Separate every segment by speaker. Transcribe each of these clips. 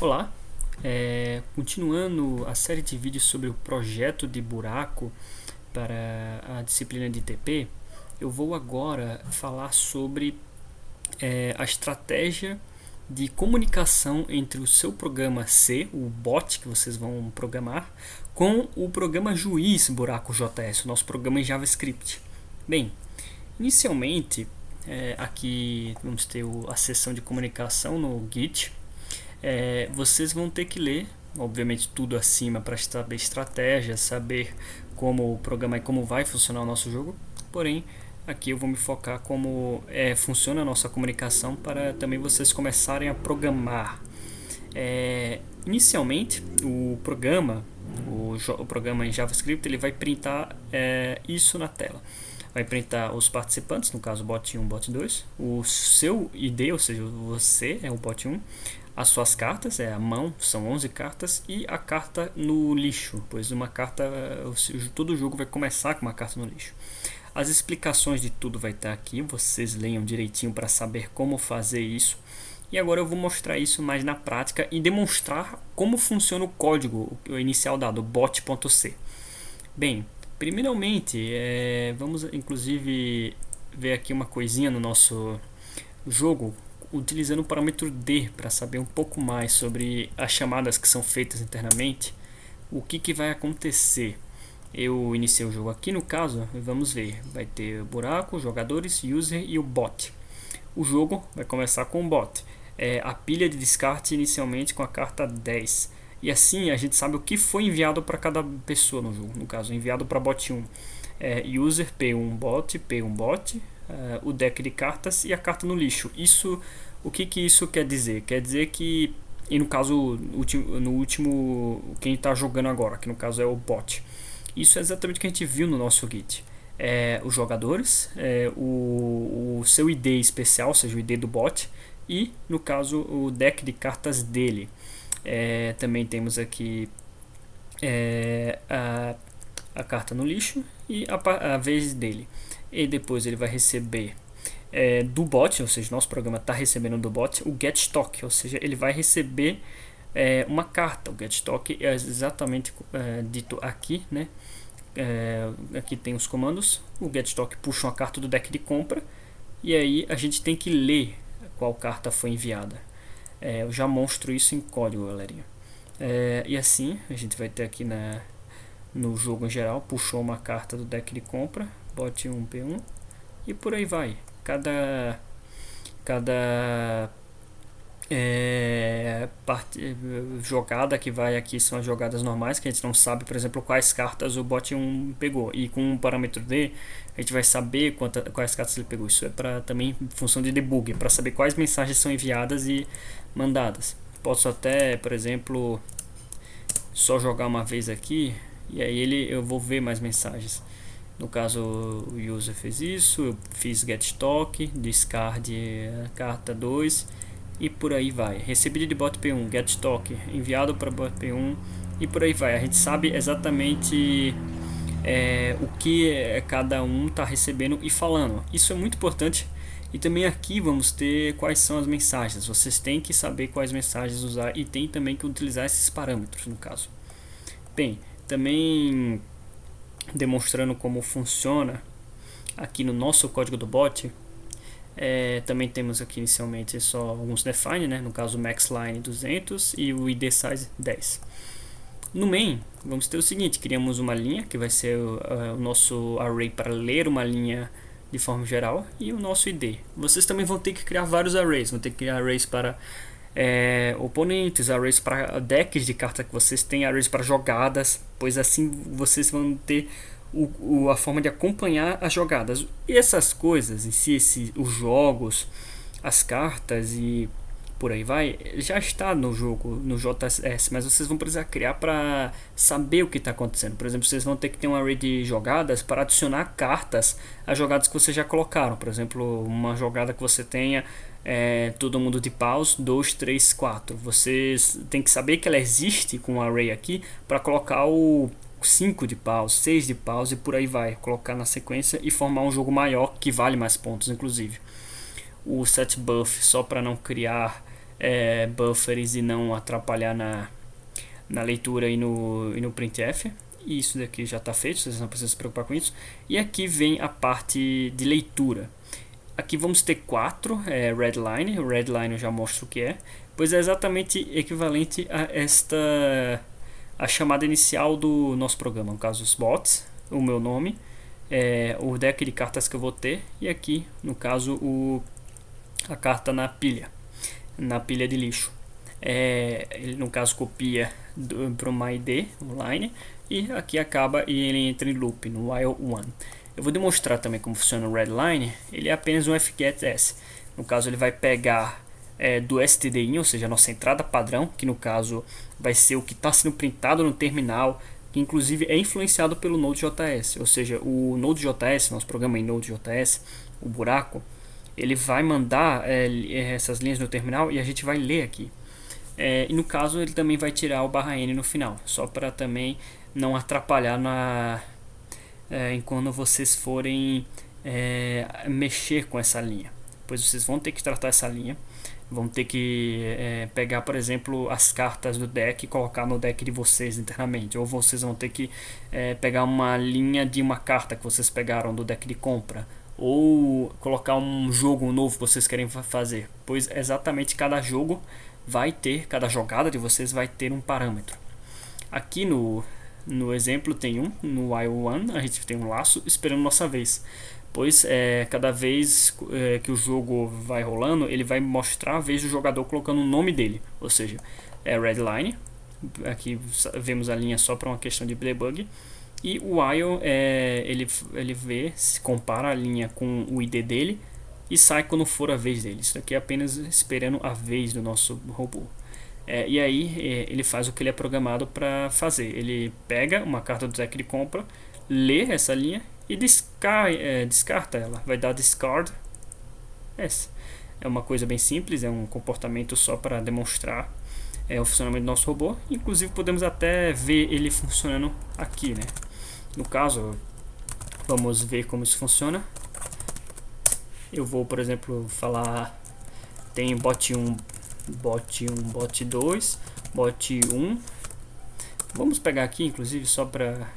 Speaker 1: Olá, continuando a série de vídeos sobre o projeto de buraco para a disciplina de TP, eu vou agora falar sobre a estratégia de comunicação entre o seu programa C, o bot que vocês vão programar, com o programa juiz buraco JS, o nosso programa em JavaScript. Bem, inicialmente aqui vamos ter a seção de comunicação no Git. Vocês vão ter que ler, obviamente, tudo acima para saber estratégia, saber como programar e como vai funcionar o nosso jogo. Porém, aqui eu vou me focar como funciona a nossa comunicação para também vocês começarem a programar. Inicialmente, o programa em JavaScript ele vai printar isso na tela. Vai printar os participantes, no caso bot 1, bot 2, o seu ID, ou seja, você é o bot 1, as suas cartas, a mão, são 11 cartas, e a carta no lixo, pois uma carta, todo jogo vai começar com uma carta no lixo. As explicações de tudo vai estar aqui, vocês leiam direitinho para saber como fazer isso. E agora eu vou mostrar isso mais na prática e demonstrar como funciona o código inicial dado, bot.c. Bem, primeiramente, vamos inclusive ver aqui uma coisinha no nosso jogo, utilizando o parâmetro D para saber um pouco mais sobre as chamadas que são feitas internamente. O que vai acontecer? Eu iniciei o jogo aqui, no caso, vamos ver, vai ter buraco, jogadores, user e o bot. O jogo vai começar com o bot. A pilha de descarte inicialmente com a carta 10. E assim a gente sabe o que foi enviado para cada pessoa no jogo. No caso, enviado para bot 1. User P1 bot, o deck de cartas e a carta no lixo. O que isso quer dizer? Quer dizer que, e no caso, no último, quem está jogando agora, que no caso é o bot. Isso é exatamente o que a gente viu no nosso Git. Os jogadores, o seu ID especial, ou seja, o ID do bot, e no caso o deck de cartas dele. Também temos aqui a carta no lixo e a vez dele. E depois ele vai receber do bot, ou seja, nosso programa está recebendo do bot o getStock, ou seja, ele vai receber uma carta. O getStock é exatamente dito aqui, né? Aqui tem os comandos. O getStock puxa uma carta do deck de compra e aí a gente tem que ler qual carta foi enviada. Eu já mostro isso em código, galerinha. E assim a gente vai ter aqui no jogo em geral, puxou uma carta do deck de compra, bot 1 P1 e por aí vai. Cada jogada que vai aqui são as jogadas normais, que a gente não sabe, por exemplo, quais cartas o bot 1 pegou, e com um parâmetro D a gente vai saber quais cartas ele pegou. Isso é para também função de debug, para saber quais mensagens são enviadas e mandadas. Posso até, por exemplo, só jogar uma vez aqui e aí eu vou ver mais mensagens. No caso, o user fez isso, eu fiz getStock, discard carta 2 e por aí vai. Recebido de bot P1, getStock, enviado para bot P1 e por aí vai. A gente sabe exatamente o que cada um está recebendo e falando. Isso é muito importante. E também aqui vamos ter quais são as mensagens. Vocês têm que saber quais mensagens usar e tem também que utilizar esses parâmetros no caso. Bem, também demonstrando como funciona aqui no nosso código do bot. Também temos aqui inicialmente só alguns define, né? No caso maxline 200 e o id size 10. No main vamos ter o seguinte: criamos uma linha que vai ser o nosso array para ler uma linha de forma geral e o nosso id. Vocês também vão ter que criar vários arrays, vão ter que criar arrays para oponentes, arrays para decks de carta que vocês têm, arrays para jogadas, pois assim vocês vão ter a forma de acompanhar as jogadas. E essas coisas em si, os jogos, as cartas e por aí vai, já está no jogo, no JS, mas vocês vão precisar criar para saber o que está acontecendo. Por exemplo, vocês vão ter que ter um array de jogadas para adicionar cartas às jogadas que vocês já colocaram. Por exemplo, uma jogada que você tenha todo mundo de paus 2, 3, 4. Vocês têm que saber que ela existe com um array aqui para colocar o 5 de paus, 6 de paus e por aí vai. Colocar na sequência e formar um jogo maior que vale mais pontos, inclusive. O set buff só para não criar buffers e não atrapalhar na leitura e no printf. E isso daqui já está feito, vocês não precisam se preocupar com isso. E aqui vem a parte de leitura. Aqui vamos ter 4 redline. O redline eu já mostro o que é, pois é exatamente equivalente a a chamada inicial do nosso programa, no caso os bots, o meu nome, o deck de cartas que eu vou ter, e aqui no caso a carta na pilha de lixo. Ele no caso copia para o MyD online, e aqui acaba e ele entra em loop no while 1. Eu vou demonstrar também como funciona o redline. Ele é apenas um fgetS. No caso ele vai pegar do stdin, ou seja, a nossa entrada padrão, que no caso vai ser o que está sendo printado no terminal, que inclusive é influenciado pelo Node.js, ou seja, o Node.js, nosso programa em Node.js, o buraco, ele vai mandar essas linhas no terminal e a gente vai ler aqui. E no caso ele também vai tirar o /n no final, só para também não atrapalhar em quando vocês forem mexer com essa linha, pois vocês vão ter que tratar essa linha, vão ter que pegar, por exemplo, as cartas do deck e colocar no deck de vocês internamente, ou vocês vão ter que pegar uma linha de uma carta que vocês pegaram do deck de compra, ou colocar um jogo novo que vocês querem fazer, pois exatamente cada jogo vai ter, cada jogada de vocês vai ter um parâmetro. Aqui no exemplo tem no while 1 a gente tem um laço esperando nossa vez, pois cada vez que o jogo vai rolando, ele vai mostrar a vez do jogador colocando o nome dele, ou seja, redline. Aqui vemos a linha só para uma questão de debug, e o while ele vê, se compara a linha com o ID dele e sai quando for a vez dele. Isso aqui é apenas esperando a vez do nosso robô. E aí ele faz o que ele é programado para fazer. Ele pega uma carta do deck de compra, lê essa linha e descarta ela. Vai dar discard. Essa é uma coisa bem simples, é um comportamento só para demonstrar o funcionamento do nosso robô. Inclusive podemos até ver ele funcionando aqui, né? No caso, vamos ver como isso funciona. Eu vou, por exemplo, falar, tem bot 1, bot 1, bot 2, bot 1. Vamos pegar aqui, inclusive, só para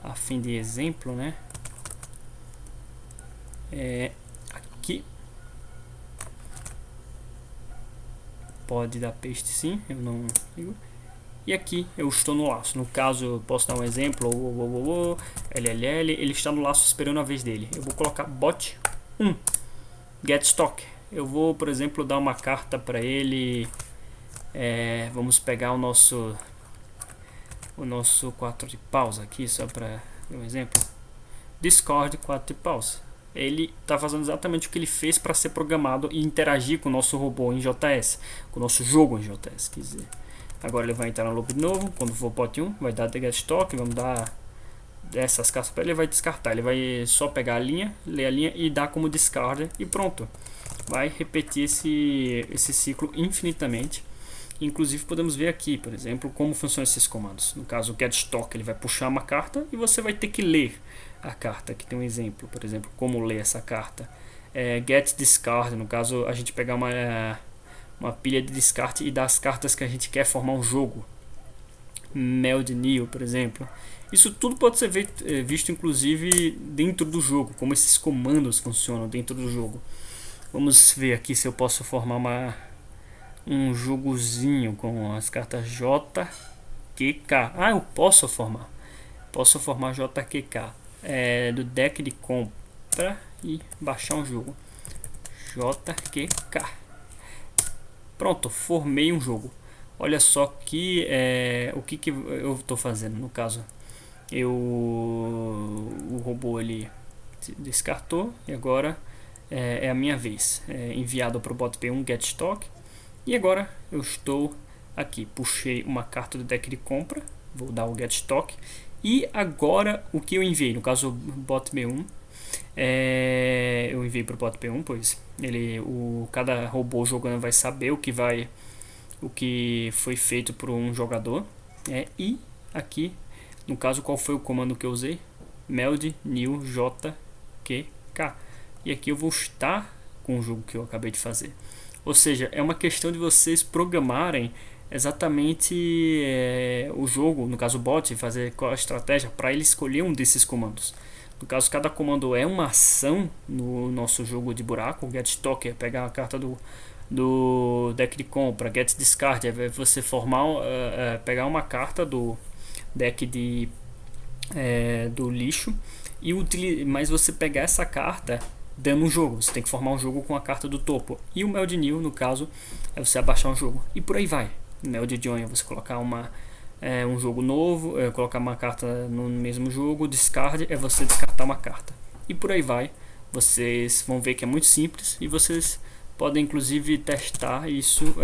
Speaker 1: a fim de exemplo, né? Aqui pode dar paste, sim, eu não ligo. E aqui eu estou no laço. No caso, eu posso dar um exemplo, LLL, ele está no laço esperando a vez dele. Eu vou colocar bot 1, get stock. Eu vou, por exemplo, dar uma carta para ele. Vamos pegar o nosso 4 de paus aqui, só para dar um exemplo. Discord 4 de paus. Ele está fazendo exatamente o que ele fez para ser programado e interagir com o nosso robô em JS, com o nosso jogo em JS, quer dizer. Agora ele vai entrar no loop de novo. Quando for bot 1, vai dar get stock. Vamos dar essas cartas para ele, vai descartar. Ele vai só pegar a linha, ler a linha e dar como discard e pronto. Vai repetir esse ciclo infinitamente. Inclusive podemos ver aqui, por exemplo, como funcionam esses comandos. No caso, o get stock, ele vai puxar uma carta e você vai ter que ler a carta. Aqui tem um exemplo, por exemplo, como ler essa carta. Get discard, no caso, a gente pegar uma pilha de descarte e dar as cartas que a gente quer formar um jogo. Meld New, por exemplo. Isso tudo pode ser visto inclusive dentro do jogo, como esses comandos funcionam dentro do jogo. Vamos ver aqui se eu posso formar um jogozinho com as cartas JQK. Eu posso formar. Posso formar JQK do deck de compra e baixar um jogo. JQK. Pronto, formei um jogo. Olha só que o que eu estou fazendo. No caso, o robô ele descartou e agora é a minha vez. Enviado para o bot P1 get stock. E agora eu estou aqui. Puxei uma carta do deck de compra. Vou dar o get stock. E agora o que eu enviei? No caso, o bot B1. Eu enviei para o bot P1, pois cada robô jogando vai saber o que foi feito por um jogador. E aqui, no caso, qual foi o comando que eu usei? Meld new JQK. E aqui eu vou estar com o jogo que eu acabei de fazer. Ou seja, é uma questão de vocês programarem exatamente o jogo, no caso o bot, fazer qual a estratégia para ele escolher um desses comandos. No caso, cada comando é uma ação no nosso jogo de buraco. O Get Stock é pegar a carta do deck de compra, Get Discard é você formar, pegar uma carta do deck do lixo mas você pegar essa carta dando um jogo. Você tem que formar um jogo com a carta do topo. E o Mel de Nil, no caso, é você abaixar um jogo. E por aí vai. Mel de John é você colocar um jogo novo, colocar uma carta no mesmo jogo. Discard é você descartar uma carta. E por aí vai. Vocês vão ver que é muito simples e vocês podem inclusive testar isso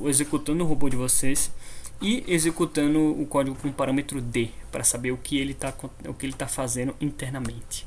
Speaker 1: executando o robô de vocês e executando o código com parâmetro D para saber o que ele está fazendo internamente.